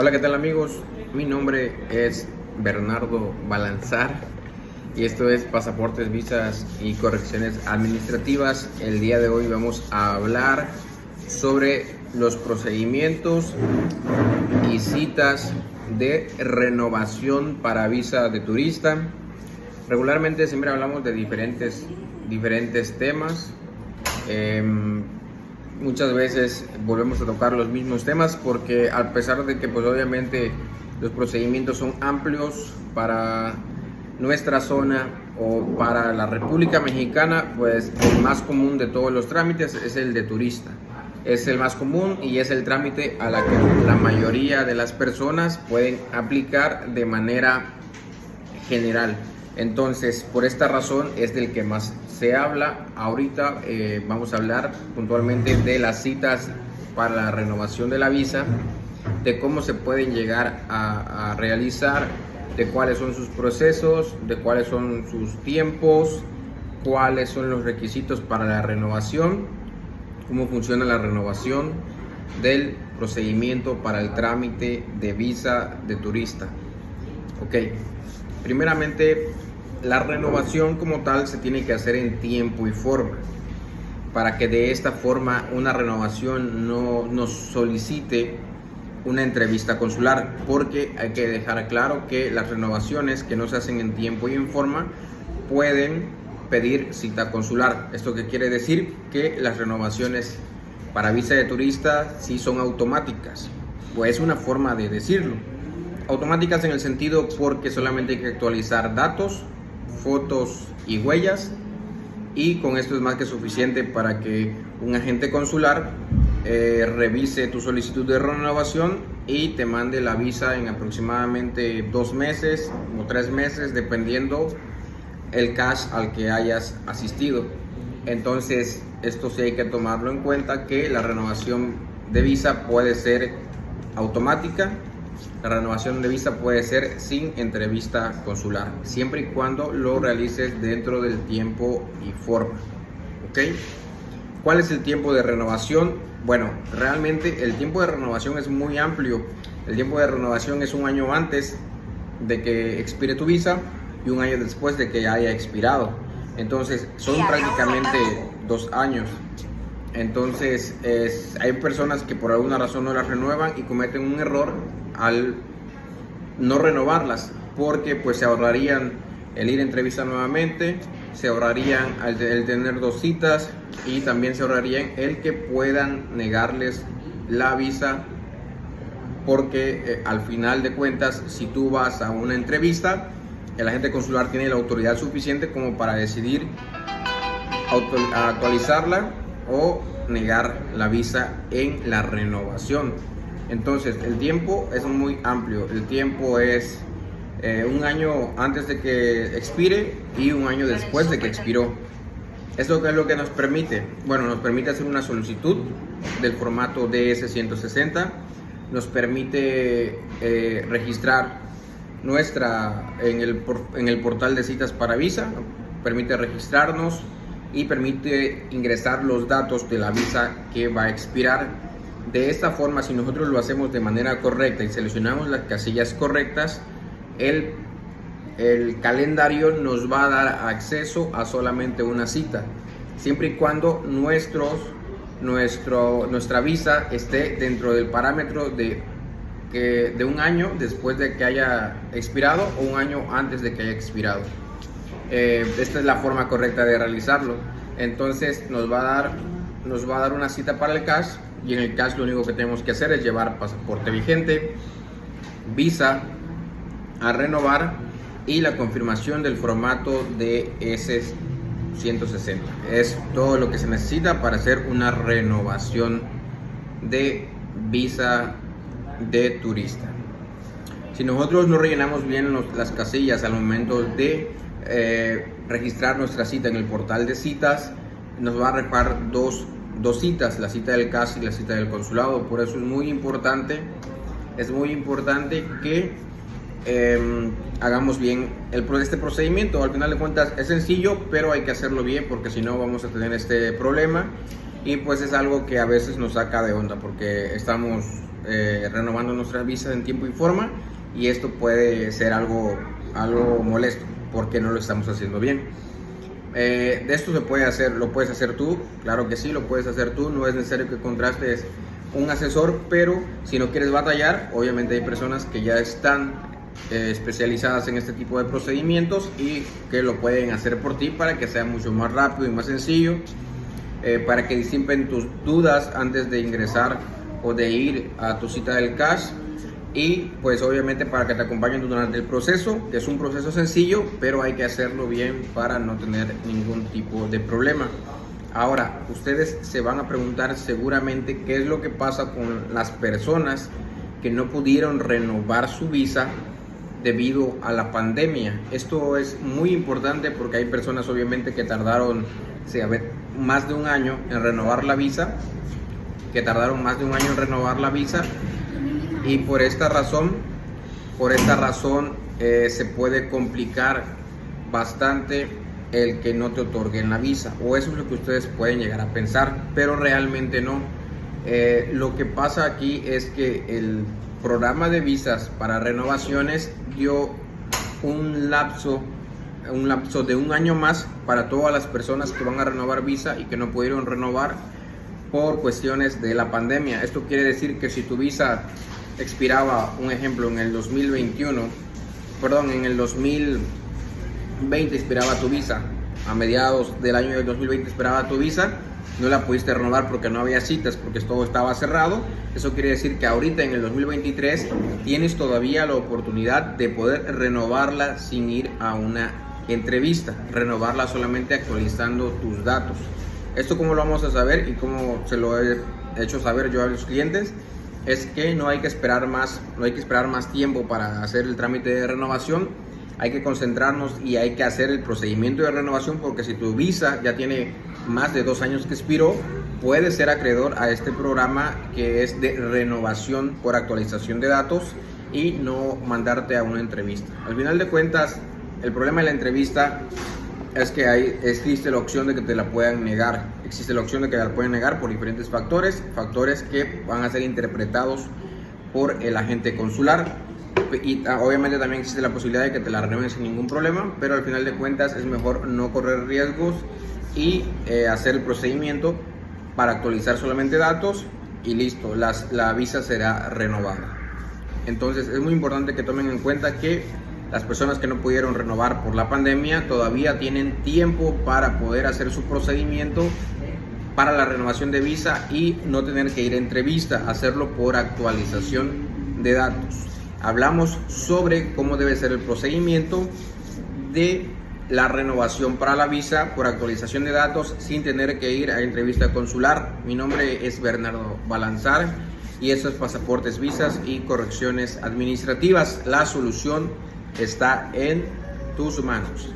Hola, ¿qué tal amigos? Mi nombre es Bernardo Balanzar y esto es Pasaportes, Visas y Correcciones Administrativas. El día de hoy vamos a hablar sobre los procedimientos y citas de renovación para visa de turista. Regularmente siempre hablamos de diferentes temas. Muchas veces volvemos a tocar los mismos temas porque a pesar de que pues obviamente los procedimientos son amplios para nuestra zona o para la República Mexicana, pues el más común de todos los trámites es el de turista. Es el más común y es el trámite a la que la mayoría de las personas pueden aplicar de manera general. Entonces, por esta razón es del que más se habla. Ahorita vamos a hablar puntualmente de las citas para la renovación de la visa, de cómo se pueden llegar a realizar, de cuáles son sus procesos, de cuáles son sus tiempos, cuáles son los requisitos para la renovación, cómo funciona la renovación del procedimiento para el trámite de visa de turista. Ok, primeramente, la renovación como tal se tiene que hacer en tiempo y forma, para que de esta forma una renovación no nos solicite una entrevista consular, porque hay que dejar claro que las renovaciones que no se hacen en tiempo y en forma pueden pedir cita consular. ¿Esto qué quiere decir? Que las renovaciones para visa de turista sí son automáticas, pues es una forma de decirlo. Automáticas en el sentido porque solamente hay que actualizar datos, fotos y huellas, y con esto es más que suficiente para que un agente consular revise tu solicitud de renovación y te mande la visa en aproximadamente 2 meses o 3 meses, dependiendo el cash al que hayas asistido. Entonces, esto sí hay que tomarlo en cuenta, que la renovación de visa puede ser automática. La renovación de visa puede ser sin entrevista consular, siempre y cuando lo realices dentro del tiempo y forma. ¿Ok? ¿Cuál es el tiempo de renovación? Bueno, realmente el tiempo de renovación es muy amplio. El tiempo de renovación es 1 año antes de que expire tu visa y 1 año después de que haya expirado. Entonces, son prácticamente 2 años. Entonces, hay personas que por alguna razón no las renuevan y cometen un error al no renovarlas, porque pues se ahorrarían el ir a entrevista nuevamente, se ahorrarían el tener 2 citas y también se ahorrarían el que puedan negarles la visa, porque al final de cuentas, si tú vas a una entrevista, el agente consular tiene la autoridad suficiente como para decidir actualizarla o negar la visa en la renovación. Entonces, el tiempo es muy amplio. El tiempo es 1 año antes de que expire y 1 año después de que expiró. ¿Esto qué es lo que nos permite? Bueno, nos permite hacer una solicitud del formato DS-160, nos permite registrar en el portal de citas para visa, permite registrarnos y permite ingresar los datos de la visa que va a expirar. De esta forma, si nosotros lo hacemos de manera correcta y seleccionamos las casillas correctas, el calendario nos va a dar acceso a solamente una cita, siempre y cuando nuestra visa esté dentro del parámetro de 1 año después de que haya expirado o 1 año antes de que haya expirado. Esta es la forma correcta de realizarlo. Entonces nos va a dar una cita para el cash, y en el cash lo único que tenemos que hacer es llevar pasaporte vigente, visa a renovar y la confirmación del formato de S-160. Es todo lo que se necesita para hacer una renovación de visa de turista. Si nosotros no rellenamos bien las casillas al momento de registrar nuestra cita en el portal de citas, nos va a arrojar dos citas, la cita del CAS y la cita del consulado. Por eso es muy importante que hagamos bien este procedimiento. Al final de cuentas es sencillo, pero hay que hacerlo bien, porque si no vamos a tener este problema, y pues es algo que a veces nos saca de onda, porque estamos renovando nuestras visas en tiempo y forma, y esto puede ser algo molesto porque no lo estamos haciendo bien. De esto se puede hacer, lo puedes hacer tú, claro que sí, lo puedes hacer tú, no es necesario que contrastes un asesor, pero si no quieres batallar, obviamente hay personas que ya están especializadas en este tipo de procedimientos y que lo pueden hacer por ti para que sea mucho más rápido y más sencillo, para que disipen tus dudas antes de ingresar o de ir a tu cita del cash, y pues obviamente para que te acompañen durante el proceso, que es un proceso sencillo, pero hay que hacerlo bien para no tener ningún tipo de problema. Ahora, ustedes se van a preguntar seguramente qué es lo que pasa con las personas que no pudieron renovar su visa debido a la pandemia. Esto es muy importante porque hay personas obviamente que tardaron más de un año en renovar la visa, y por esta razón se puede complicar bastante el que no te otorguen la visa, o eso es lo que ustedes pueden llegar a pensar, pero realmente no. Lo que pasa aquí es que el programa de visas para renovaciones dio un lapso de un año más para todas las personas que van a renovar visa y que no pudieron renovar por cuestiones de la pandemia. Esto quiere decir que si tu visa expiraba, un ejemplo, en el 2020 expiraba tu visa, a mediados del año del 2020 expiraba tu visa, no la pudiste renovar porque no había citas, porque todo estaba cerrado. Eso quiere decir que ahorita en el 2023 tienes todavía la oportunidad de poder renovarla sin ir a una entrevista, renovarla solamente actualizando tus datos. Esto cómo lo vamos a saber y cómo se lo he hecho saber yo a los clientes, es que no hay que esperar más tiempo para hacer el trámite de renovación. Hay que concentrarnos y hay que hacer el procedimiento de renovación, porque si tu visa ya tiene más de 2 años que expiró, puedes ser acreedor a este programa que es de renovación por actualización de datos y no mandarte a una entrevista. Al final de cuentas, el problema de la entrevista es que existe la opción de que te la puedan negar. Existe la opción de que la pueden negar por diferentes factores que van a ser interpretados por el agente consular. Y obviamente también existe la posibilidad de que te la renueven sin ningún problema, pero al final de cuentas es mejor no correr riesgos y hacer el procedimiento para actualizar solamente datos y listo, la visa será renovada. Entonces es muy importante que tomen en cuenta que las personas que no pudieron renovar por la pandemia todavía tienen tiempo para poder hacer su procedimiento para la renovación de visa y no tener que ir a entrevista, hacerlo por actualización de datos. Hablamos sobre cómo debe ser el procedimiento de la renovación para la visa por actualización de datos sin tener que ir a entrevista consular. Mi nombre es Bernardo Balanzar y esto es Pasaportes, Visas y Correcciones Administrativas. La solución está en tus manos.